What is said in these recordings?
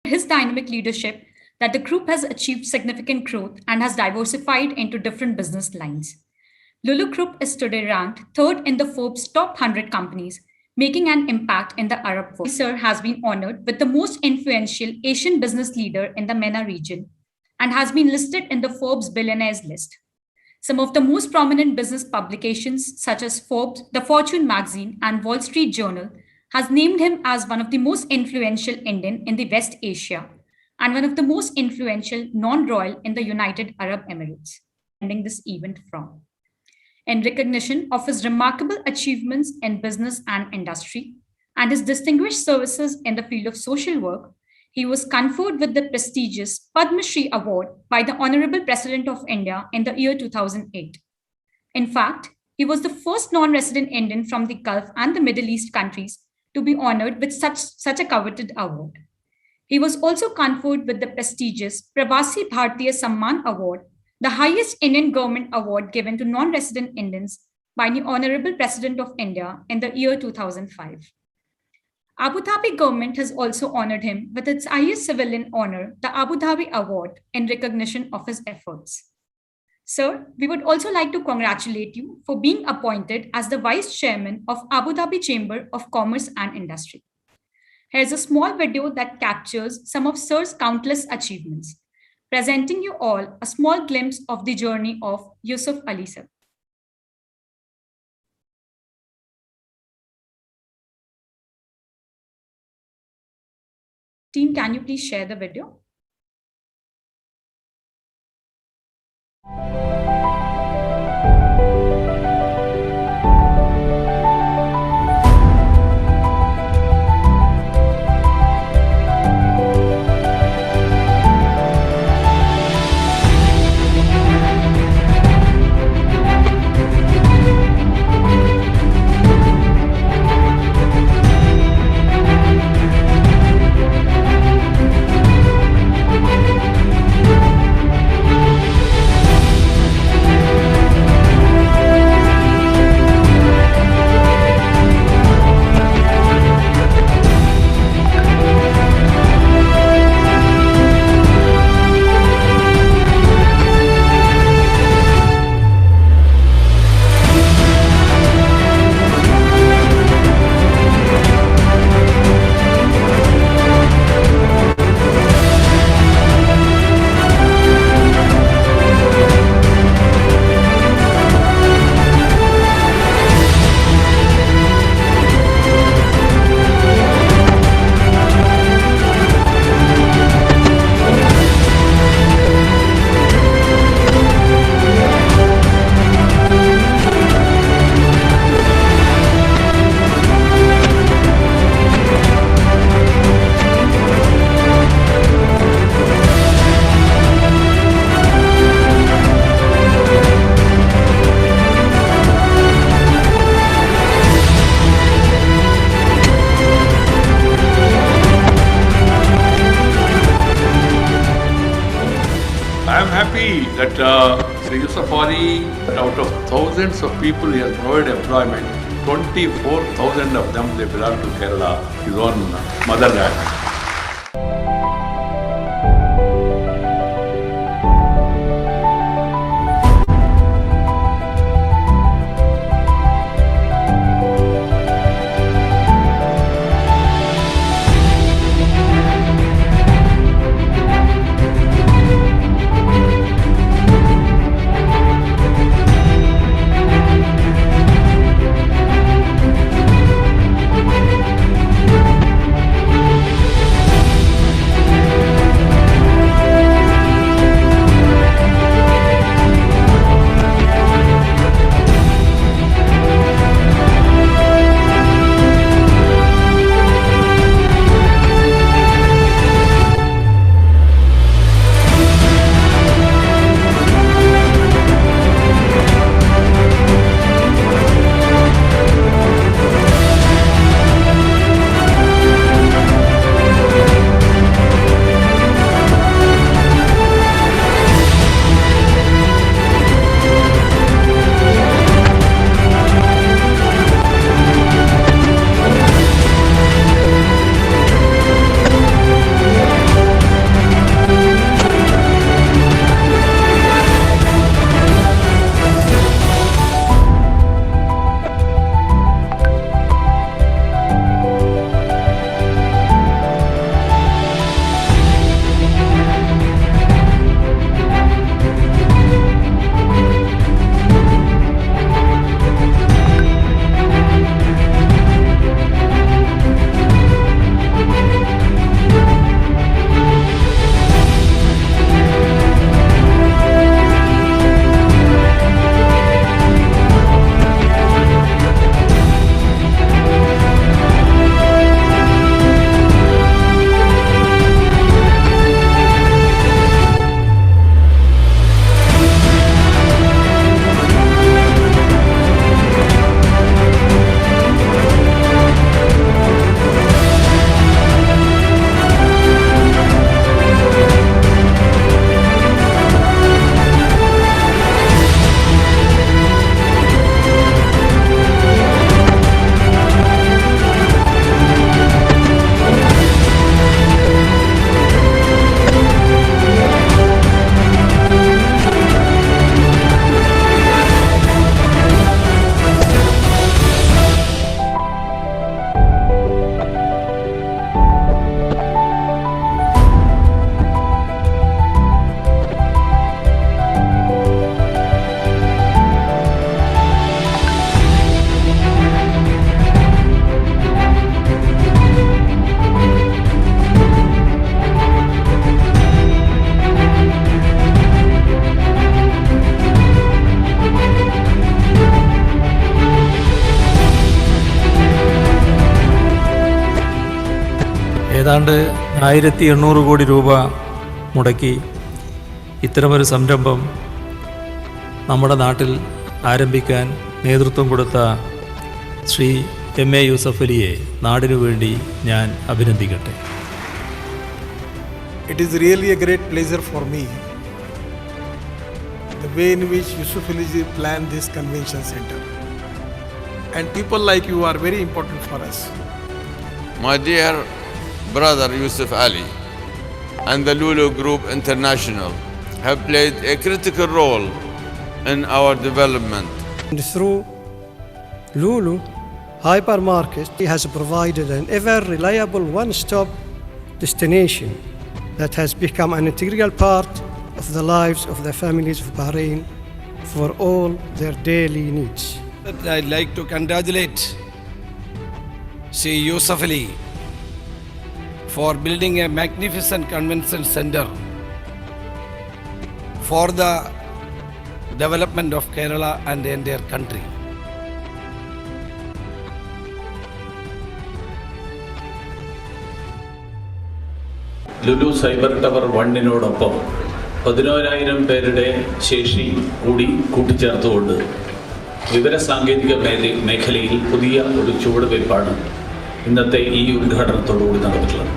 his dynamic leadership that the group has achieved significant growth and has diversified into different business lines. Lulu Group is today ranked third in the Forbes top 100 companies, making an impact in the Arab world. Sir has been honored with the most influential Asian business leader in the MENA region and has been listed in the Forbes Billionaires list. Some of the most prominent business publications, such as Forbes, the Fortune magazine, and Wall Street Journal, has named him as one of the most influential Indian in the West Asia and one of the most influential non-royal in the United Arab Emirates. Ending this event from. In recognition of his remarkable achievements in business and industry and his distinguished services in the field of social work, he was conferred with the prestigious Padma Shri Award by the Honorable President of India in the year 2008. In fact, he was the first non-resident Indian from the Gulf and the Middle East countries to be honored with such a coveted award. He was also conferred with the prestigious Pravasi Bharatiya Samman Award, the highest Indian government award given to non-resident Indians by the Honorable President of India in the year 2005. Abu Dhabi government has also honored him with its highest civilian honor, the Abu Dhabi Award, in recognition of his efforts. Sir, we would also like to congratulate you for being appointed as the Vice Chairman of Abu Dhabi Chamber of Commerce and Industry. Here's a small video that captures some of Sir's countless achievements, presenting you all a small glimpse of the journey of Yusuffali sir. Team, can you please share the video? That Sri Yusuffali, out of thousands of people he has provided employment, 24,000 of them they belong to Kerala, his own motherland. ഏതാണ്ട് 1800 കോടി രൂപ മുടക്കി ഇത്തരമൊരു സംരംഭം നമ്മുടെ നാട്ടിൽ ആരംഭിക്കാൻ നേതൃത്വം കൊടുത്ത ശ്രീ എം.എ. യൂസഫലിയെ നാടിനു വേണ്ടി ഞാൻ അഭിനന്ദിക്കട്ടെ. It is really a great pleasure for me the way in which Yusuffali planned this convention center. And people like you are very important for us. My dear brother Yusuffali and the Lulu Group International have played a critical role in our development. And through Lulu hypermarket, he has provided an ever reliable one-stop destination that has become an integral part of the lives of the families of Bahrain for all their daily needs. I'd like to congratulate Shri Yusuffali for building a magnificent convention center for the development of Kerala and the entire country. Lulu cyber tower 1-നോടൊപ്പം 11,000 പേരുടെ ശേഷി കൂടി കൂട്ടിച്ചേർത്തുകൊണ്ട് വിവരസാങ്കേതിക മേഖലയിൽ പുതിയ ഒരു ചുവടുവയ്പ്പാണ് ഇന്നത്തെ ഈ ഉദ്ഘാടനത്തോടുകൂടി നടന്നിട്ടുള്ളത്.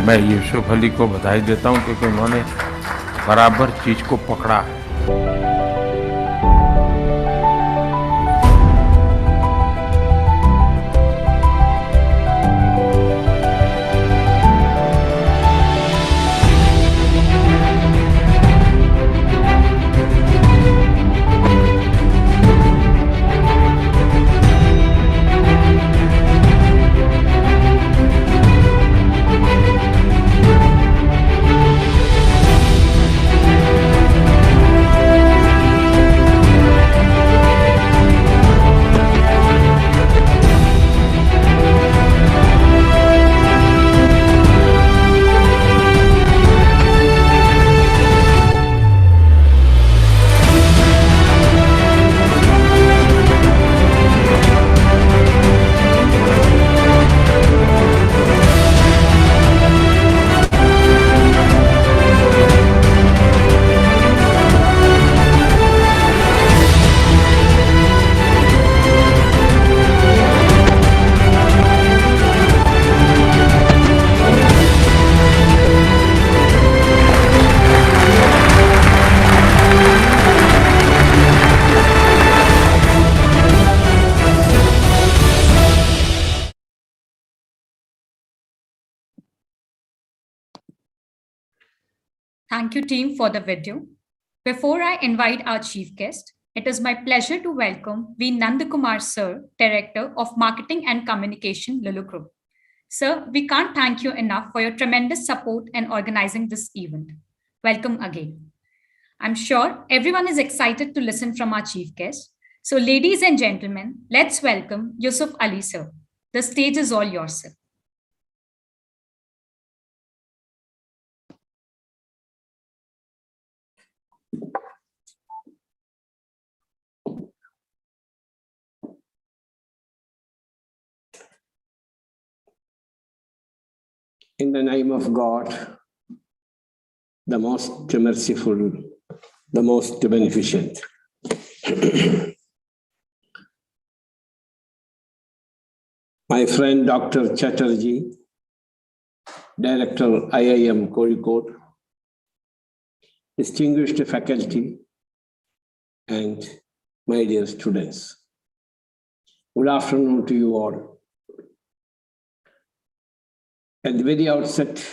मैं यूसुफली को बधाई देता हूं क्योंकि उन्होंने बराबर चीज़ को पकड़ा है. Thank you, team, for the video. Before I invite our chief guest, it is my pleasure to welcome V. Nandakumar Sir, Director of Marketing and Communication, Lulu Group. Sir, we can't thank you enough for your tremendous support in organizing this event. Welcome again. I'm sure everyone is excited to listen from our chief guest. So, ladies and gentlemen, let's welcome Yusuffali, sir. The stage is all yours, sir. In the name of God, the most merciful, the most beneficent. My friend Dr. Chatterjee, Director IIM Kozhikode, distinguished faculty, and my dear students. Good afternoon to you all. At the very outset,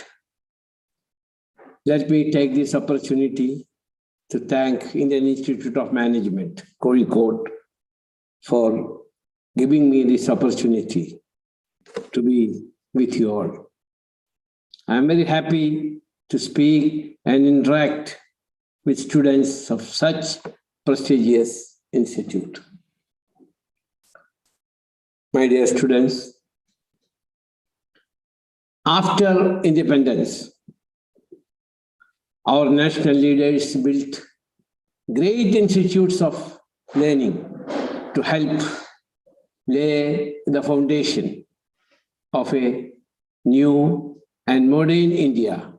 let me take this opportunity to thank Indian Institute of Management, Kozhikode, for giving me this opportunity to be with you all. I am very happy to speak and interact with students of such prestigious institute. My dear students, after independence, our national leaders built great institutes of learning to help lay the foundation of a new and modern India,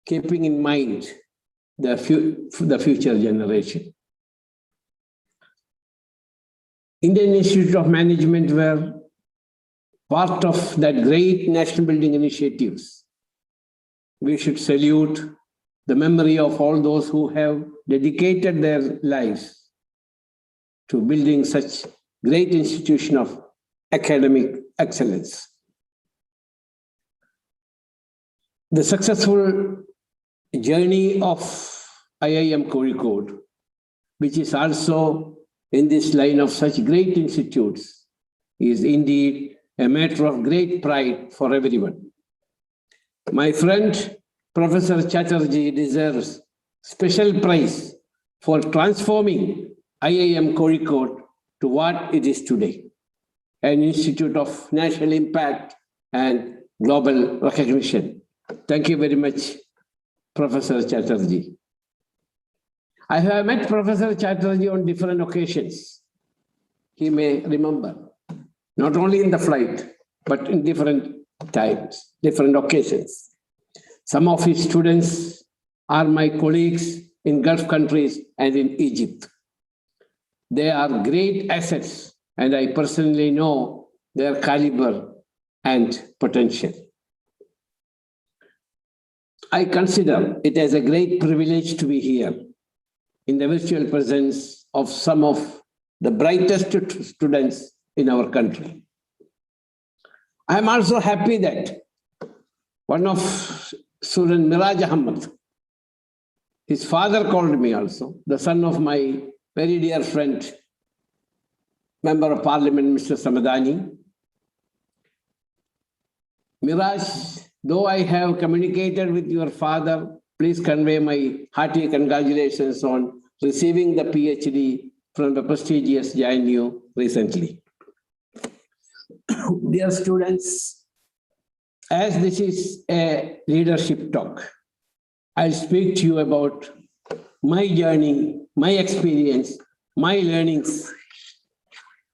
keeping in mind the future generation. Indian Institute of Management were part of that great national building initiatives. We should salute the memory of all those who have dedicated their lives to building such great institution of academic excellence. The successful journey of IIM Kozhikode, which is also in this line of such great institutes, is indeed a matter of great pride for everyone. My friend, Professor Chatterjee deserves special praise for transforming IIM Kozhikode to what it is today, an institute of national impact and global recognition. Thank you very much, Professor Chatterjee. I have met Professor Chatterjee on different occasions. He may remember, not only in the flight, but in different times, different occasions. Some of his students are my colleagues in Gulf countries and in Egypt. They are great assets, and I personally know their caliber and potential. I consider it as a great privilege to be here in the virtual presence of some of the brightest students in our country. I am also happy that one of student Miraj Ahmed, his father called me also, the son of my very dear friend, Member of Parliament, Mr. Samadani. Miraj, though I have communicated with your father, please convey my hearty congratulations on receiving the PhD from the prestigious JNU recently. Dear students, as this is a leadership talk, I'll speak to you about my journey, my experience, my learnings.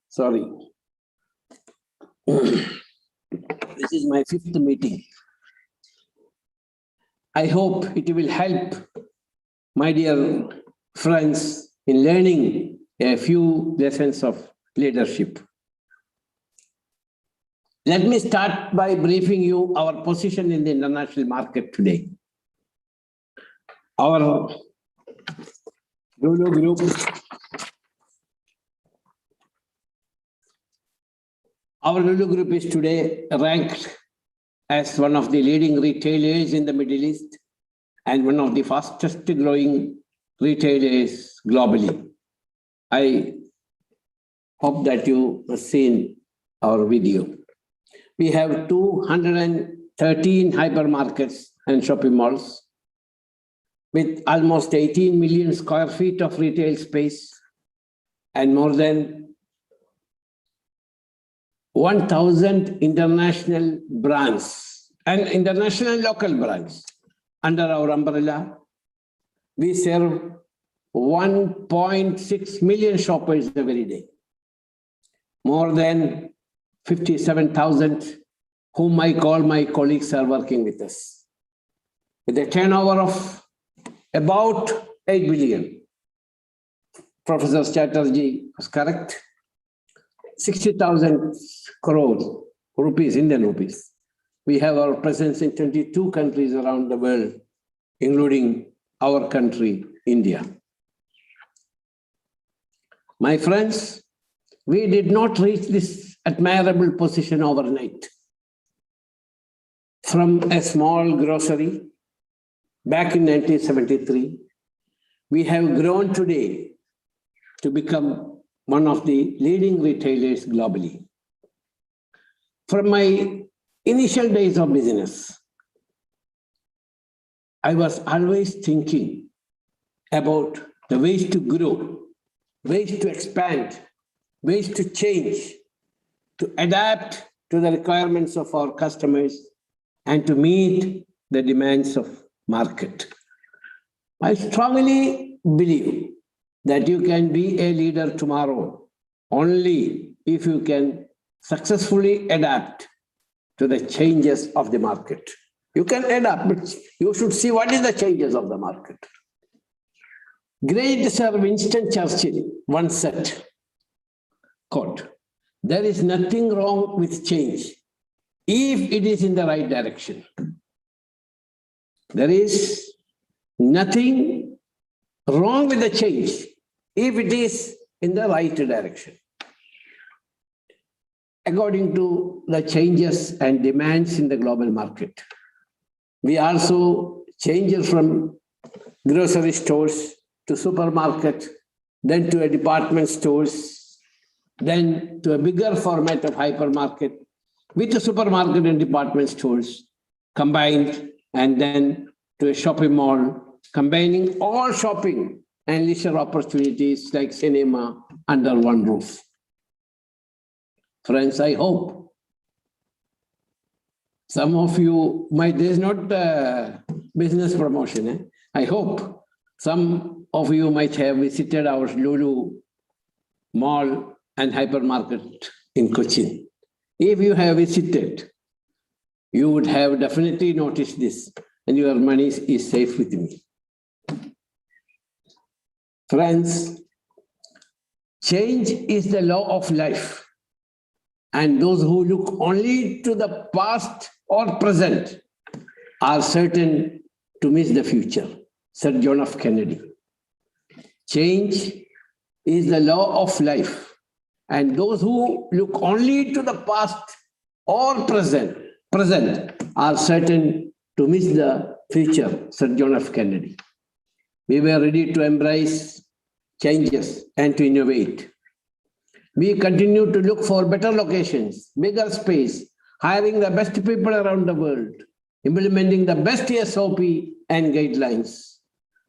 Sorry. This is my 5th meeting. I hope it will help my dear friends in learning a few lessons of leadership. Let me start by briefing you our position in the international market today. Our Lulu group is today ranked as one of the leading retailers in the Middle East and one of the fastest growing retailers globally. I hope that you have seen our video. We have 213 hypermarkets and shopping malls with almost 18 million square feet of retail space and more than 1,000 international brands and international and local brands under our umbrella. We serve 1.6 million shoppers every day. More than 57,000 whom I call my colleagues are working with us. With a turnover of about 8 billion. Professor Chatterjee was correct. 60,000 crores rupees, Indian rupees. We have our presence in 22 countries around the world, including our country, India. My friends, we did not reach this admirable position overnight. From a small grocery back in 1973, we have grown today to become one of the leading retailers globally. From my initial days of business, I was always thinking about the ways to grow, ways to expand, ways to change, to adapt to the requirements of our customers and to meet the demands of market. I strongly believe that you can be a leader tomorrow only if you can successfully adapt to the changes of the market. You can adapt, but you should see what is the changes of the market. Great Sir Winston Churchill once said, quote, "There is nothing wrong with change if it is in the right direction." There is nothing wrong with the change if it is in the right direction. According to the changes and demands in the global market, we also changed from grocery stores to supermarket, then to a department stores, then to a bigger format of hypermarket with the supermarket and department stores combined, and then to a shopping mall, combining all shopping and leisure opportunities like cinema under one roof. Friends, I hope some of you might, there's not business promotion. I hope some of you might have visited our Lulu mall and hypermarket in Cochin. If you have visited, you would have definitely noticed this, and your money is safe with me. Friends, change is the law of life, and those who look only to the past or present are certain to miss the future. Sir John F. Kennedy. Change is the law of life, and those who look only to the past or present are certain to miss the future. Sir John F. Kennedy. We were ready to embrace changes and to innovate. We continue to look for better locations, bigger space, hiring the best people around the world, implementing the best SOP and guidelines,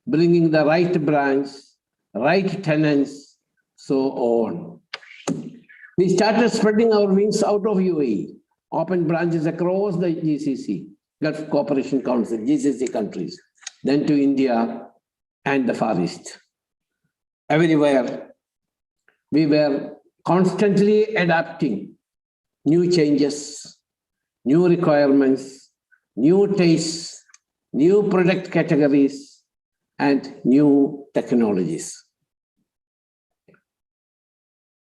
bringing the right brands, right tenants, so on. We started spreading our wings out of UAE, opened branches across the GCC, Gulf Cooperation Council, GCC countries, then to India and the Far East. Everywhere, we were constantly adapting new changes, new requirements, new tastes, new product categories, and new technologies.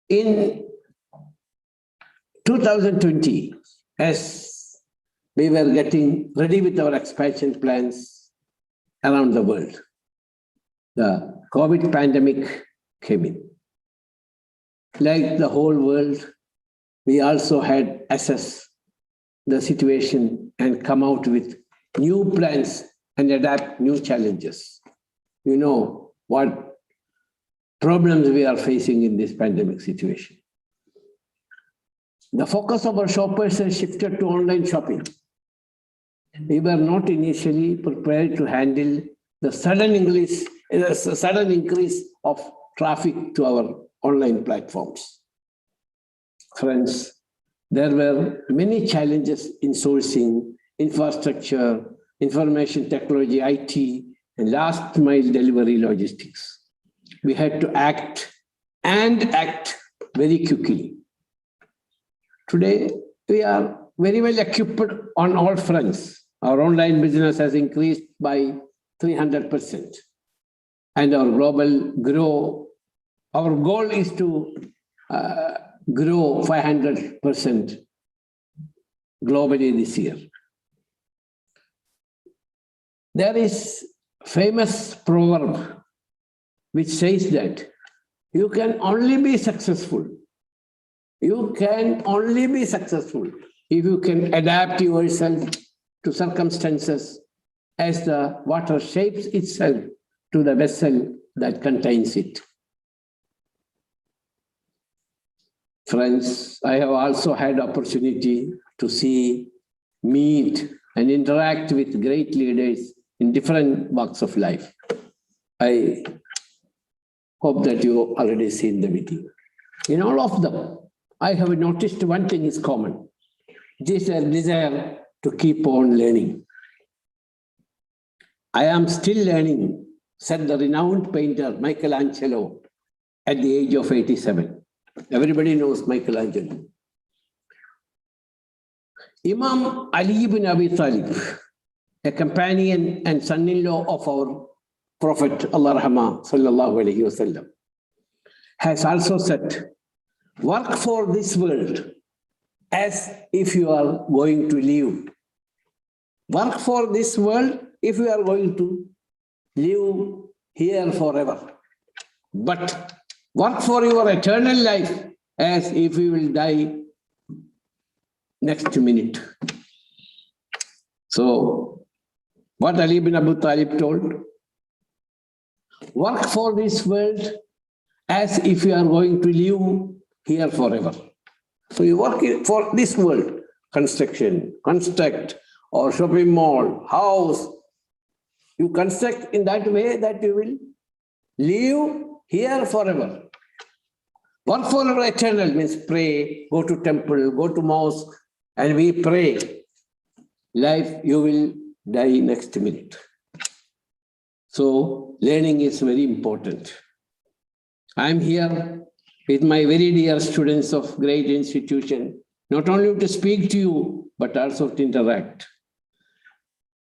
In 2020, as we were getting ready with our expansion plans around the world, the COVID pandemic came in. Like the whole world, we also had assessed the situation and come out with new plans and adapt new challenges. You know what problems we are facing in this pandemic situation. The focus of our shoppers has shifted to online shopping. We were not initially prepared to handle the sudden increase of traffic to our online platforms. Friends, there were many challenges in sourcing, infrastructure, information technology, IT, and last mile delivery logistics. We had to act very quickly. Today, we are very well equipped on all fronts. Our online business has increased by 300%. And our goal is to grow 500% globally this year. There is a famous proverb which says that You can only be successful. You can only be successful if you can adapt yourself to circumstances as the water shapes itself to the vessel that contains it. Friends, I have also had opportunity to see, meet, and interact with great leaders in different walks of life. I hope that you already seen the video. In all of them, I have noticed one thing is common. It is a desire to keep on learning. I am still learning, said the renowned painter Michelangelo at the age of 87. Everybody knows Michelangelo. Imam Ali ibn Abi Talib, a companion and son-in-law of our Prophet Allah Rahmah sallallahu alayhi wasallam, has also said, work for this world as if you are going to live. Work for this world if you are going to live here forever. But work for your eternal life as if you will die next minute. So, what Ali bin Abu Talib told, work for this world as if you are going to live here forever. So you work for this world, construct, or shopping mall, house. You construct in that way that you will live here forever. Work for your eternal means pray, go to temple, go to mosque, and we pray. Life, you will die next minute. So learning is very important. I'm here with my very dear students of great institution, not only to speak to you, but also to interact.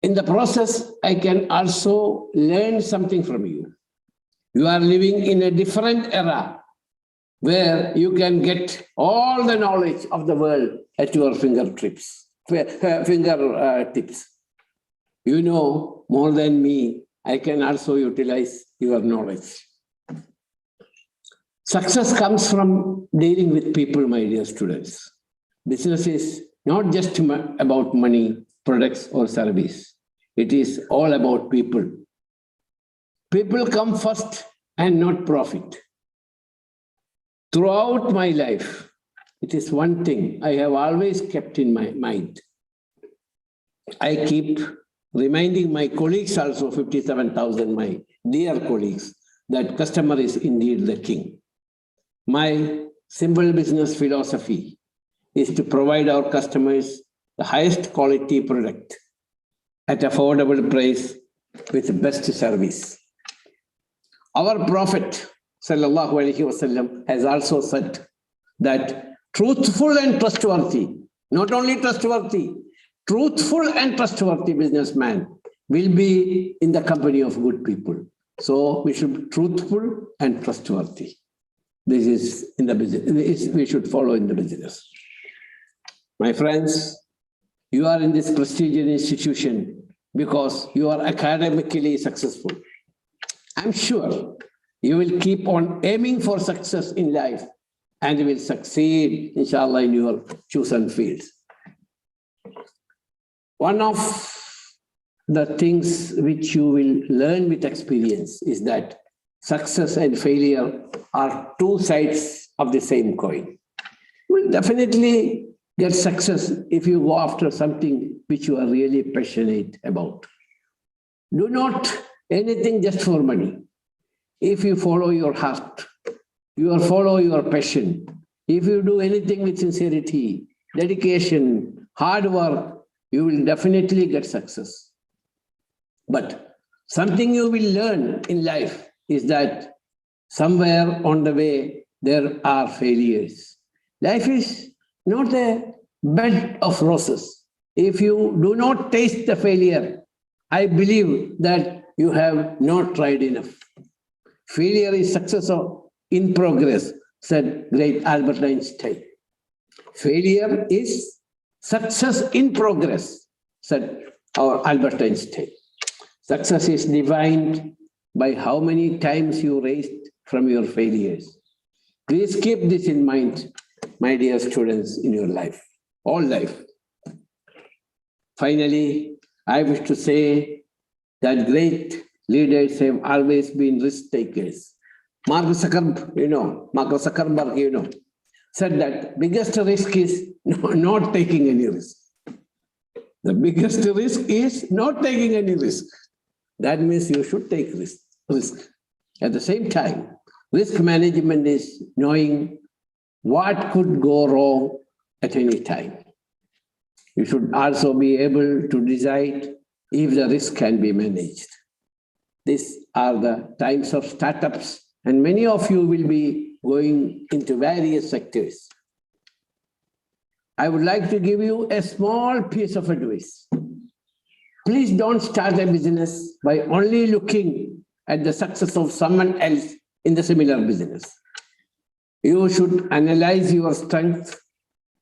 In the process, I can also learn something from you. You are living in a different era where you can get all the knowledge of the world at your fingertips. You know more than me. I can also utilize your knowledge. Success comes from dealing with people, my dear students. Business is not just about money, products, or service. It is all about people. People come first and not profit. Throughout my life, it is one thing I have always kept in my mind. I keep reminding my colleagues also, 57,000, my dear colleagues, that customer is indeed the king. My simple business philosophy is to provide our customers the highest quality product at affordable price with the best service. Our Prophet sallallahu alaihi wasallam has also said that truthful and trustworthy, not only trustworthy, truthful and trustworthy businessman will be in the company of good people. So we should be truthful and trustworthy. This is in the business. We should follow in the business. My friends, you are in this prestigious institution because you are academically successful. I'm sure you will keep on aiming for success in life and you will succeed, inshallah, in your chosen fields. One of the things which you will learn with experience is that success and failure are two sides of the same coin. You will definitely get success if you go after something which you are really passionate about. Do not anything just for money. If you follow your heart, you follow your passion, if you do anything with sincerity, dedication, hard work, you will definitely get success. But something you will learn in life is that somewhere on the way, there are failures. Life is not a bed of roses. If you do not taste the failure, I believe that you have not tried enough. Failure is success in progress, said great Albert Einstein. Failure is success in progress, said our Albert Einstein. Success is defined by how many times you raised from your failures. Please keep this in mind, my dear students, in your life, all life. Finally, I wish to say that great leaders have always been risk takers. Mark Zuckerberg, said that biggest risk is not taking any risk. The biggest risk is not taking any risk. That means you should take risk. At the same time, risk management is knowing what could go wrong at any time. You should also be able to decide if the risk can be managed. These are the times of startups, and many of you will be going into various sectors. I would like to give you a small piece of advice. Please don't start a business by only looking at the success of someone else in the similar business. You should analyze your strength,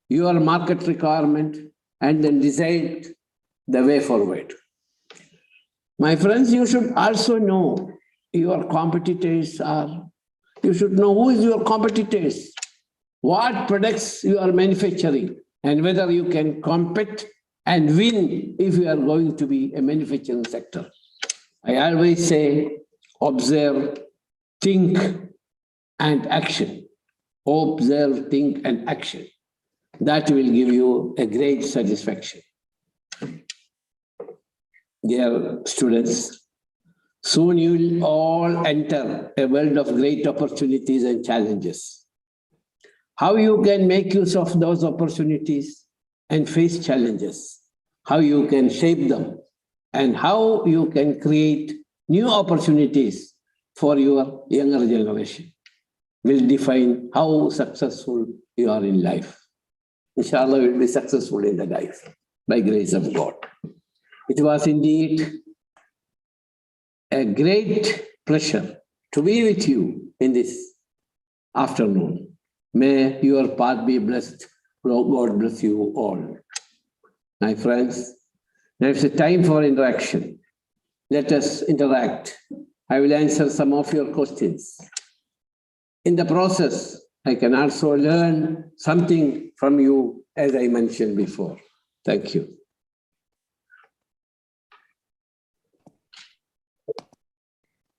your market requirement, and then decide the way forward. My friends, you should also know your competitors are. You should know who is your competitors, what products you are manufacturing, and whether you can compete and win if you are going to be a manufacturing sector. I always say, observe, think, and action. Observe, think, and action. That will give you a great satisfaction. Dear students, soon you will all enter a world of great opportunities and challenges. How you can make use of those opportunities and face challenges, how you can shape them, and how you can create new opportunities for your younger generation will define how successful you are in life. Inshallah, you will be successful in the life by grace of God. It was indeed a great pleasure to be with you in this afternoon. May your path be blessed. God bless you all. My friends, now it's a time for interaction. Let us interact. I will answer some of your questions. In the process, I can also learn something from you, as I mentioned before. Thank you.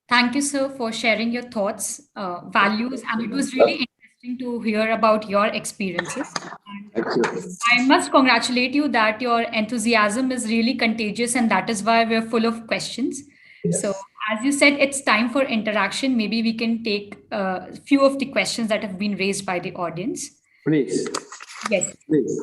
Thank you, sir, for sharing your thoughts, values, and it was really interesting to hear about your experiences. Thank you. I must congratulate you that your enthusiasm is really contagious, and that is why we're full of questions. Yes. So, as you said, it's time for interaction. Maybe we can take a few of the questions that have been raised by the audience. Please. Yes. Please.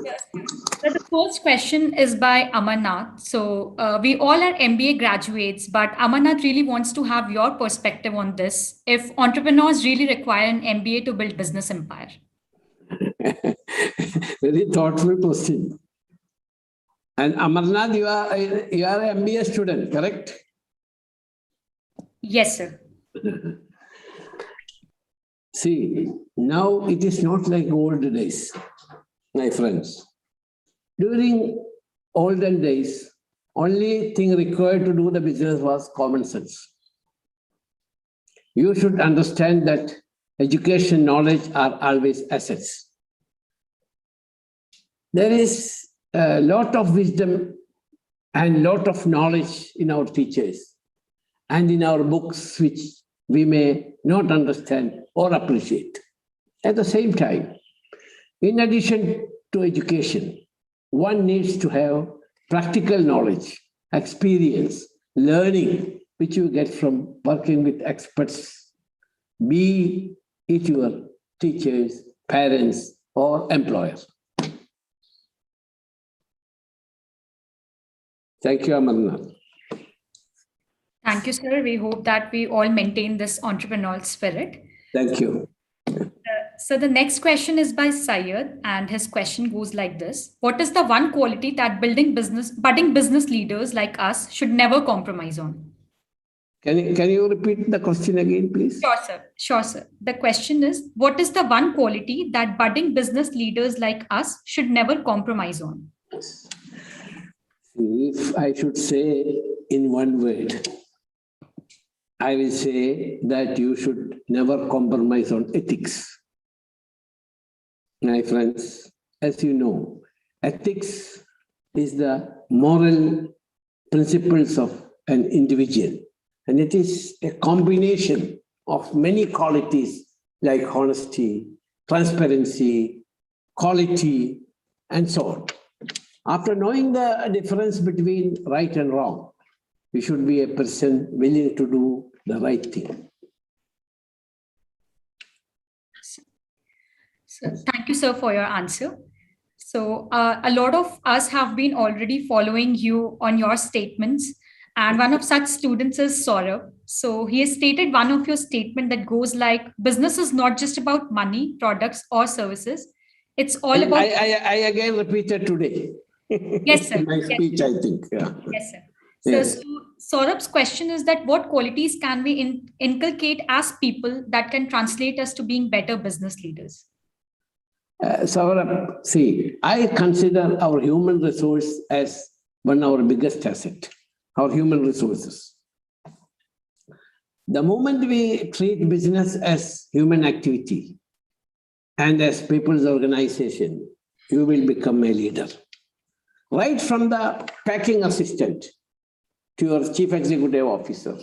So the first question is by Amarnath. So we all are MBA graduates, but Amarnath really wants to have your perspective on this. If entrepreneurs really require an MBA to build business empire? Very thoughtful question. And Amarnath, you are an MBA student, correct? Yes, sir. See, now it is not like old days, my friends. During olden days, only thing required to do the business was common sense. You should understand that education, knowledge are always assets. There is a lot of wisdom and lot of knowledge in our teachers and in our books, which we may not understand or appreciate. At the same time, in addition to education, one needs to have practical knowledge, experience, learning, which you get from working with experts, be it your teachers, parents, or employers. Thank you, Amarnath. Thank you, sir. We hope that we all maintain this entrepreneurial spirit. Thank you. So the next question is by Syed, and his question goes like this. What is the one quality that budding business leaders like us should never compromise on? Can you repeat the question again, please? Sure, sir. Sure, sir. The question is, what is the one quality that budding business leaders like us should never compromise on? If I should say in one word, I will say that you should never compromise on ethics. My friends, as you know, ethics is the moral principles of an individual, and it is a combination of many qualities like honesty, transparency, quality, and so on. After knowing the difference between right and wrong, you should be a person willing to do the right thing. So, thank you, sir, for your answer. So a lot of us have been already following you on your statements. And one of such students is Saurabh. So he has stated one of your statement that goes like, business is not just about money, products, or services. It's all about... I again repeated today. Yes, sir. In my speech, yes, I think. Yeah. Yes, sir. Yes. So Saurabh's question is that what qualities can we inculcate as people that can translate us to being better business leaders? Saurabh, see, I consider our human resource as one of our biggest asset, our human resources. The moment we treat business as human activity and as people's organization, you will become a leader. Right from the packing assistant to your chief executive officer,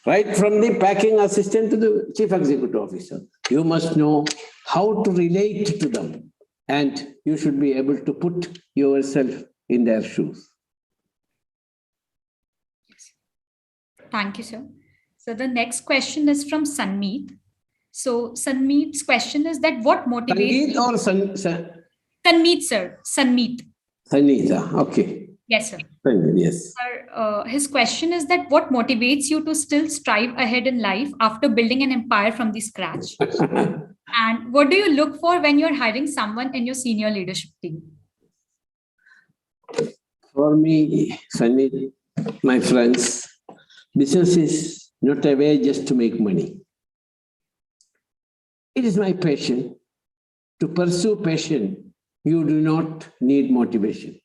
right from the packing assistant to the chief executive officer, you must know how to relate to them, and you should be able to put yourself in their shoes. Thank you, sir. So the next question is from Sanmeet. So Sanmeet's question is that what motivates... Sangeet or Sanmeet, sir. Sanmeet. Sangeeta, okay. Yes, sir. Yes. Sir, his question is that what motivates you to still strive ahead in life after building an empire from the scratch? And what do you look for when you're hiring someone in your senior leadership team? For me, Sangeet, my friends, business is not a way just to make money. It is my passion. To pursue passion, you do not need motivation.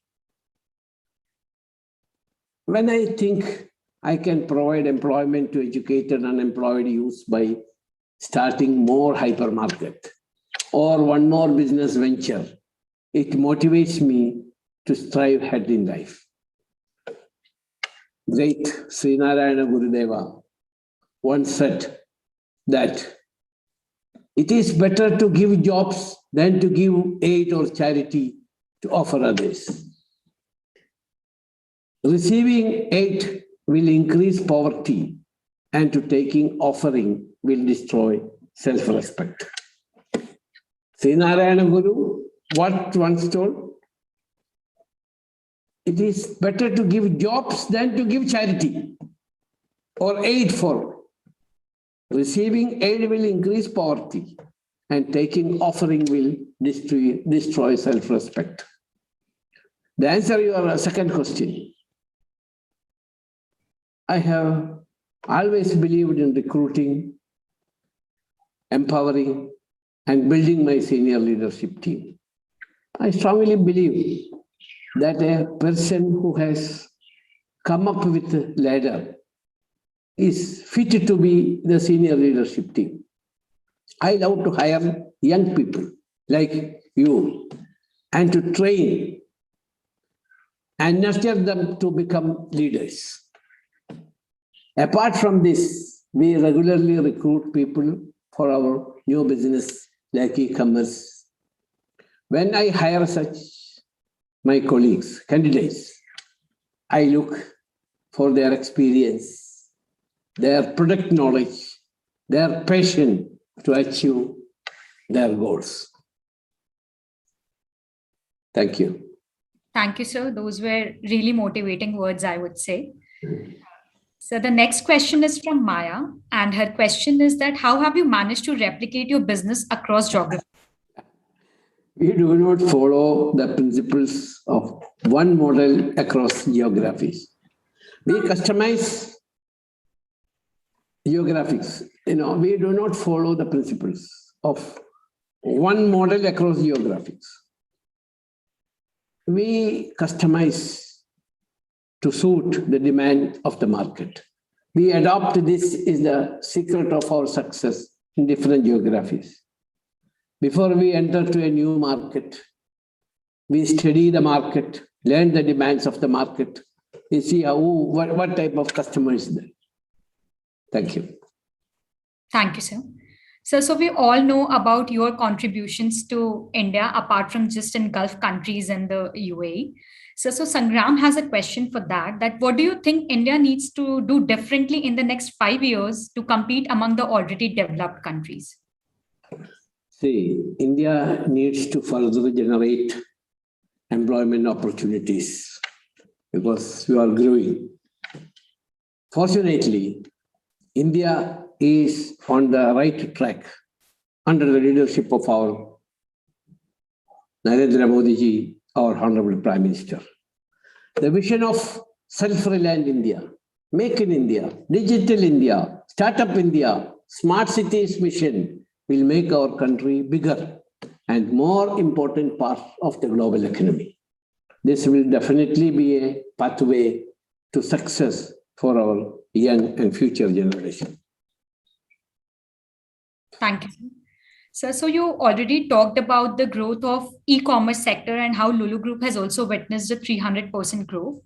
When I think I can provide employment to educated unemployed youth by starting more hypermarket or one more business venture, it motivates me to strive ahead in life. Great Sri Narayana Gurudeva once said that it is better to give jobs than to give aid or charity to offer others. Receiving aid will increase poverty, and to taking offering will destroy self-respect. Sri Narayana Guru, what once told? It is better to give jobs than to give charity or aid for. Receiving aid will increase poverty, and taking offering will destroy self-respect. The answer to your second question. I have always believed in recruiting, empowering, and building my senior leadership team. I strongly believe that a person who has come up with a ladder is fit to be the senior leadership team. I love to hire young people like you and to train and nurture them to become leaders. Apart from this, we regularly recruit people for our new business like e-commerce. When I hire such my colleagues, candidates, I look for their experience, their product knowledge, their passion to achieve their goals. Thank you. Thank you, sir. Those were really motivating words, I would say. So the next question is from Maya, and her question is that how have you managed to replicate your business across geography? We do not follow the principles of one model across geographies. We customize geographics. We do not follow the principles of one model across geographies. We customize to suit the demand of the market. We adopt this is the secret of our success in different geographies. Before we enter to a new market, we study the market, learn the demands of the market. We see what type of customer is there. Thank you. Thank you, sir. So we all know about your contributions to India, apart from just in Gulf countries and the UAE. So Sangram has a question for that what do you think India needs to do differently in the next 5 years to compete among the already developed countries? See, India needs to further generate employment opportunities because we are growing. Fortunately, India is on the right track under the leadership of our Narendra Modi ji, our Honorable Prime Minister. The vision of self-reliant India, Make in India, Digital India, Startup India, Smart Cities mission will make our country bigger and more important part of the global economy. This will definitely be a pathway to success for our young and future generation. Thank you. So you already talked about the growth of e-commerce sector and how Lulu Group has also witnessed a 300% growth.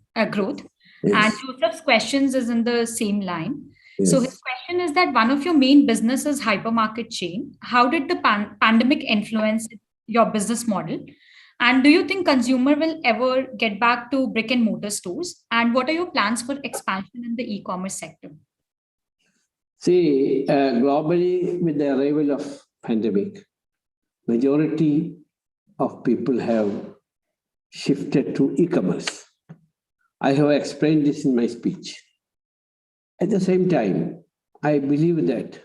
Yes. And Yusuff's questions is in the same line. Yes. So his question is that one of your main businesses, hypermarket chain, how did the pandemic influence your business model? And do you think consumer will ever get back to brick and mortar stores? And what are your plans for expansion in the e-commerce sector? See, globally, with the arrival of pandemic, majority of people have shifted to e-commerce. I have explained this in my speech. At the same time, I believe that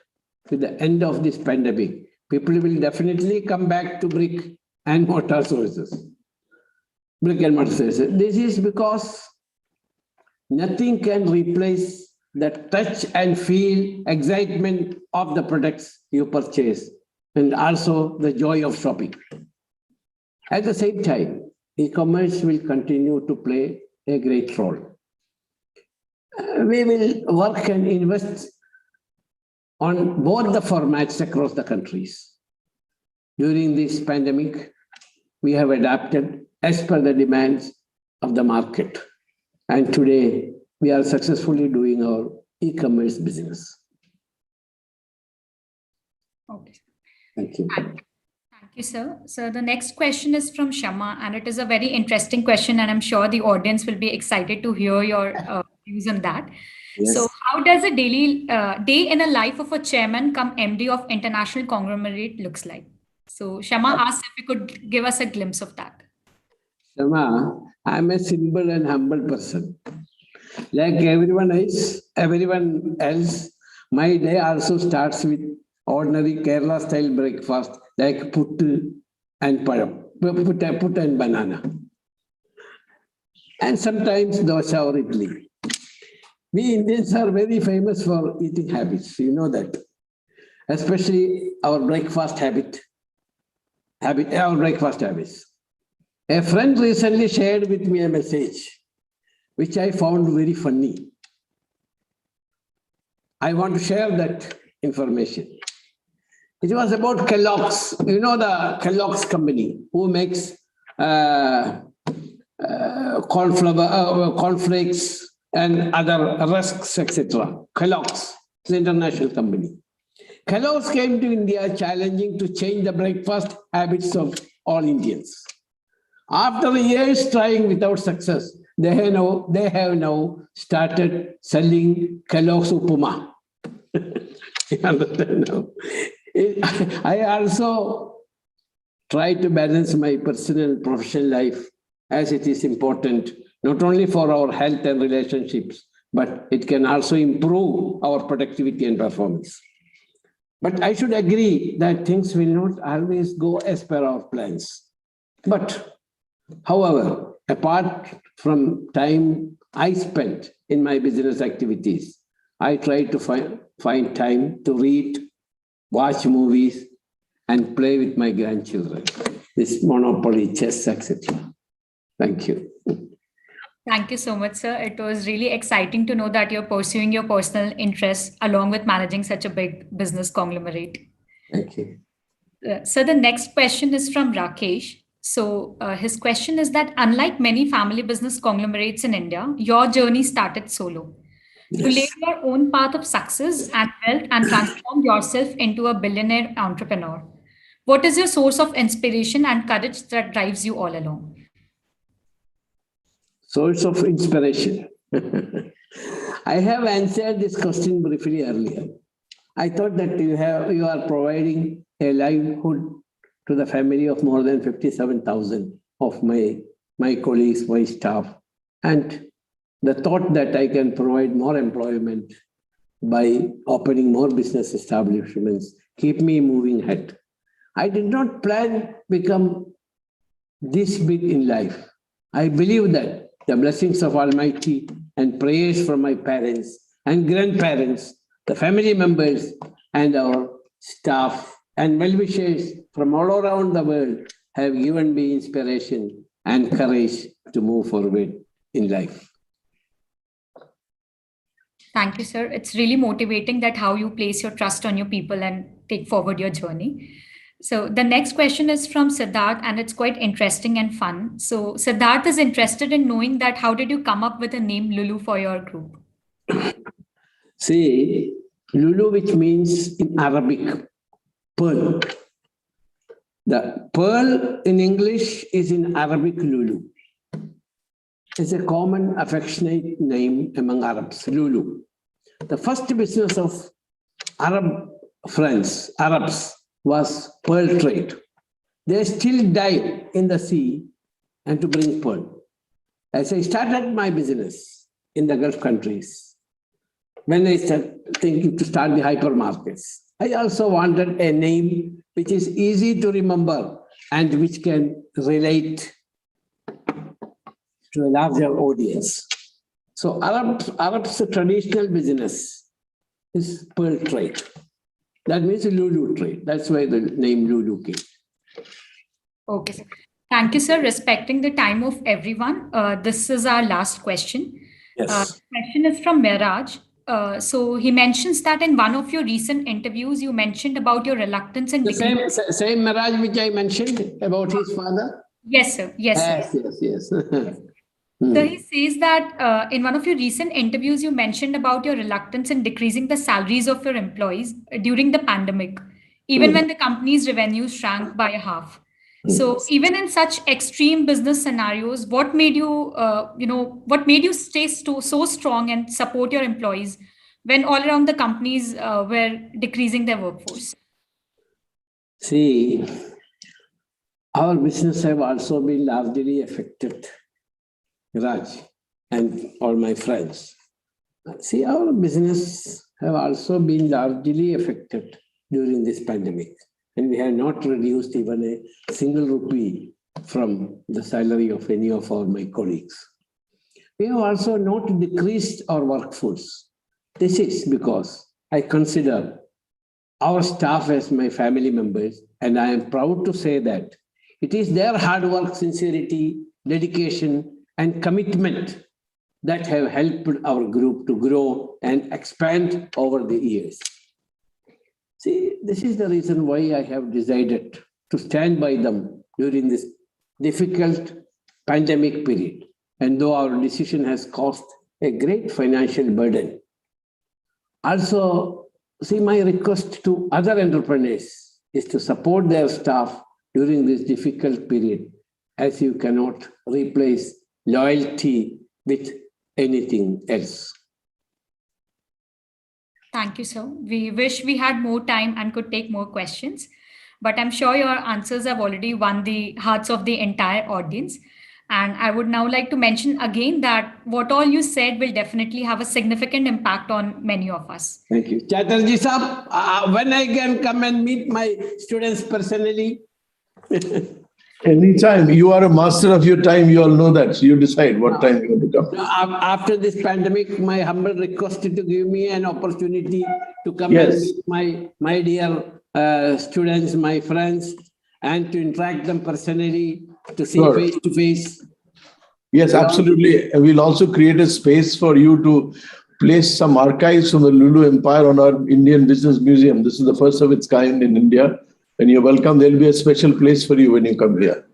with the end of this pandemic, people will definitely come back to brick and mortar services. Brick and mortar services. This is because nothing can replace the touch and feel excitement of the products you purchase and also the joy of shopping. At the same time, e-commerce will continue to play a great role. We will work and invest on both the formats across the countries. During this pandemic, we have adapted as per the demands of the market. And today, we are successfully doing our e-commerce business. Okay. Thank you. Thank you, sir. So the next question is from Shama, and it is a very interesting question, and I'm sure the audience will be excited to hear your views on that. Yes. So how does a daily day in a life of a chairman come MD of international conglomerate looks like? So Shama asked if you could give us a glimpse of that. Shama, I'm a simple and humble person. Like everyone else, my day also starts with ordinary Kerala style breakfast like puttu and param, put and banana. And sometimes dosa or idli. We Indians are very famous for eating habits, you know that. Especially our breakfast habits. A friend recently shared with me a message which I found very funny. I want to share that information. It was about Kellogg's. You know the Kellogg's company who makes cornflakes and other rusks, etc. Kellogg's, it's an international company. Kellogg's came to India challenging to change the breakfast habits of all Indians. After years trying without success, they have now started selling Kellogg's Upama. You understand now? I also try to balance my personal and professional life as it is important, not only for our health and relationships, but it can also improve our productivity and performance. But I should agree that things will not always go as per our plans. But however, apart from time I spent in my business activities, I try to find time to read, watch movies, and play with my grandchildren. This Monopoly, chess, etc. Thank you. Thank you so much, sir. It was really exciting to know that you're pursuing your personal interests along with managing such a big business conglomerate. Thank you. So the next question is from Rakesh. So his question is that unlike many family business conglomerates in India, your journey started solo. To lay your own path of success and wealth and transform yourself into a billionaire entrepreneur. What is your source of inspiration and courage that drives you all along? Source of inspiration. I have answered this question briefly earlier. I thought that you are providing a livelihood to the family of more than 57,000 of my colleagues, my staff, and the thought that I can provide more employment by opening more business establishments keep me moving ahead. I did not plan become this big in life. I believe that the blessings of Almighty and prayers from my parents and grandparents, the family members and our staff and well-wishers from all around the world have given me inspiration and courage to move forward in life. Thank you, sir. It's really motivating that how you place your trust on your people and take forward your journey. So the next question is from Siddharth, and it's quite interesting and fun. So Siddharth is interested in knowing that how did you come up with the name Lulu for your group? See, Lulu, which means in Arabic, pearl. The pearl in English is in Arabic Lulu. It's a common affectionate name among Arabs, Lulu. The first business of Arabs, was pearl trade. They still dive in the sea and to bring pearl. As I started my business in the Gulf countries, when I started thinking to start the hypermarkets, I also wanted a name which is easy to remember and which can relate to a larger audience. So Arab's traditional business is pearl trade. That means Lulu trade. That's why the name Lulu came. Okay, sir. Thank you, sir. Respecting the time of everyone. This is our last question. Yes. Question is from Miraj. So he mentions that in one of your recent interviews, you mentioned about your reluctance in the same Miraj which I mentioned about his father? Yes, sir. Yes, sir. Yes. So he says that in one of your recent interviews, you mentioned about your reluctance in decreasing the salaries of your employees during the pandemic, even when the company's revenue shrank by half. So even in such extreme business scenarios, what made you, stay so strong and support your employees when all around the companies were decreasing their workforce? See, our business have also been largely affected, Raj, and all my friends. See, our business have also been largely affected during this pandemic. And we have not reduced even a single rupee from the salary of any of my colleagues. We have also not decreased our workforce. This is because I consider our staff as my family members, and I am proud to say that it is their hard work, sincerity, dedication, and commitment that have helped our group to grow and expand over the years. See, this is the reason why I have decided to stand by them during this difficult pandemic period. And though our decision has caused a great financial burden, also, see, my request to other entrepreneurs is to support their staff during this difficult period, as you cannot replace loyalty with anything else. Thank you, sir. We wish we had more time and could take more questions, but I'm sure your answers have already won the hearts of the entire audience. And I would now like to mention again that what all you said will definitely have a significant impact on many of us. Thank you. Chatterjee Saab, when I can come and meet my students personally? Anytime. You are a master of your time. You all know that. So you decide what time you want to come. After this pandemic, my humble request is to give me an opportunity to come and meet my dear students, my friends, and to interact them personally, to see face to face. Yes, absolutely. We'll also create a space for you to place some archives from the Lulu Empire on our Indian Business Museum. This is the first of its kind in India. When you're welcome, there'll be a special place for you when you come here.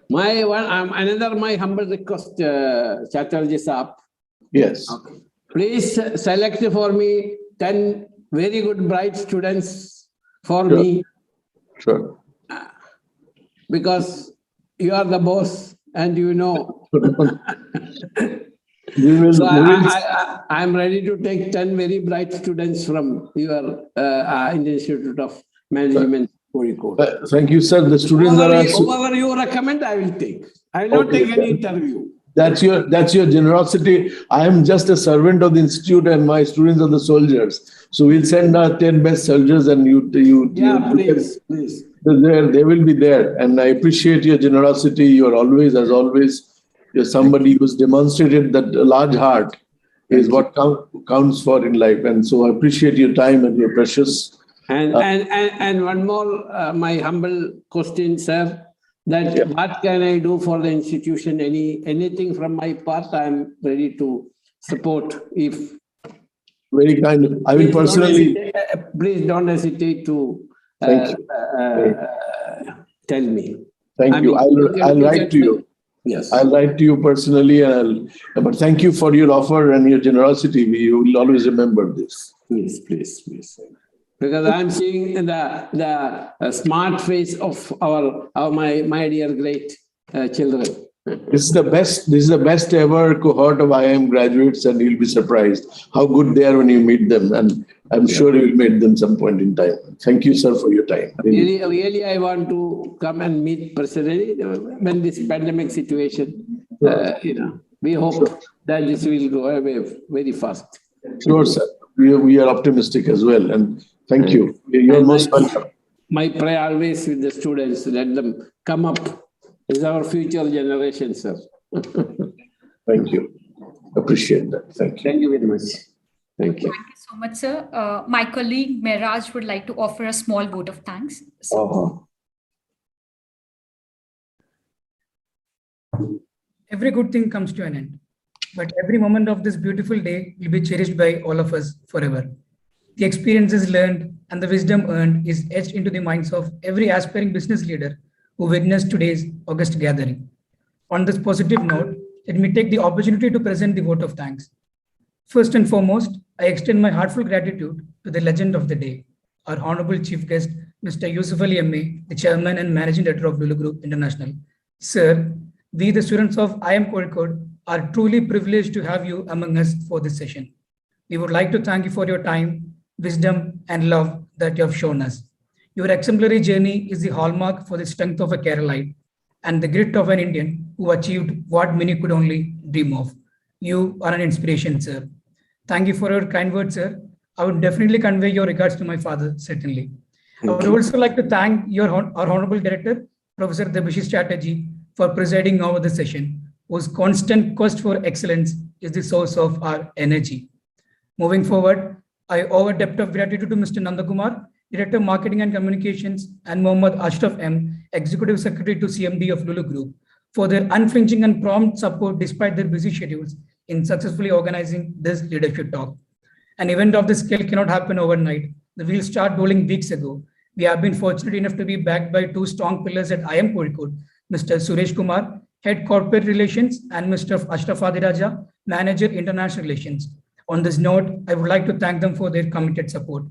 My humble request, Chatterjee Saab. Yes. Okay. Please select for me 10 very good bright students for me. Sure. Because you are the boss and you know. So I'm ready to take 10 very bright students from your Indian Institute of Management, Kozhikode. Thank you, sir. The students whoever you recommend, I will take. I will not take any interview. That's your generosity. I am just a servant of the institute, and my students are the soldiers. So we'll send our 10 best soldiers, and please. They will be there. And I appreciate your generosity. You're always, as always, you're somebody who's demonstrated that a large heart is what counts for in life. And so I appreciate your time and your precious. And one more, my humble question, sir. What can I do for the institution? Anything from my part, I am ready to support. If very kind, I will personally. Please don't hesitate to tell me. Thank you. I'll write to you. Yes, I'll write to you personally, but thank you for your offer and your generosity. We will always remember this. Please. Because I'm seeing the smart face of my dear great children. This is the best ever cohort of IIM graduates, and you'll be surprised how good they are when you meet them. And I'm sure you'll meet them some point in time. Thank you, sir, for your time. Really, I want to come and meet personally when this pandemic situation. We hope that this will go away very fast. Sure, sir. We are optimistic as well, and thank you. You're most welcome. My prayer always with the students, let them come up. Is our future generation, sir. Thank you. Appreciate that. Thank you. Thank you very much. Thank you. Thank you so much, sir. My colleague Mehraj would like to offer a small vote of thanks. Every good thing comes to an end, but every moment of this beautiful day will be cherished by all of us forever. The experiences learned and the wisdom earned is etched into the minds of every aspiring business leader who witnessed today's August gathering. On this positive note, let me take the opportunity to present the vote of thanks. First and foremost, I extend my heartfelt gratitude to the legend of the day, our honorable chief guest, Mr. Yusuffali MA, the chairman and managing director of Lulu Group International. Sir, we, the students of IIM Kozhikode, are truly privileged to have you among us for this session. We would like to thank you for your time, wisdom, and love that you have shown us. Your exemplary journey is the hallmark for the strength of a Keralite and the grit of an Indian who achieved what many could only dream of. You are an inspiration, sir. Thank you for your kind words, sir. I would definitely convey your regards to my father, certainly. I would also like to thank our honorable director, Professor Debashi Chatterjee, for presiding over the session, whose constant quest for excellence is the source of our energy. Moving forward, I owe a debt of gratitude to Mr. Nandakumar, Director of Marketing and Communications, and Mohammad Ashraf M, Executive Secretary to CMD of Lulu Group, for their unflinching and prompt support despite their busy schedules in successfully organizing this leadership talk. An event of this scale cannot happen overnight. The wheels started rolling weeks ago. We have been fortunate enough to be backed by two strong pillars at IIM Kozhikode, Mr. Suresh Kumar, Head Corporate Relations, and Mr. Ashraf Adiraja, Manager International Relations. On this note, I would like to thank them for their committed support.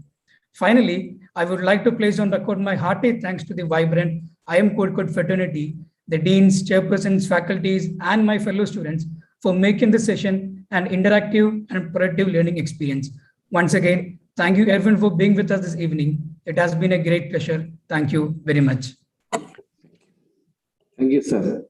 Finally, I would like to place on record my hearty thanks to the vibrant IIM Kozhikode fraternity, the deans, chairpersons, faculties, and my fellow students for making this session an interactive and productive learning experience. Once again, thank you everyone for being with us this evening. It has been a great pleasure. Thank you very much. Thank you, sir.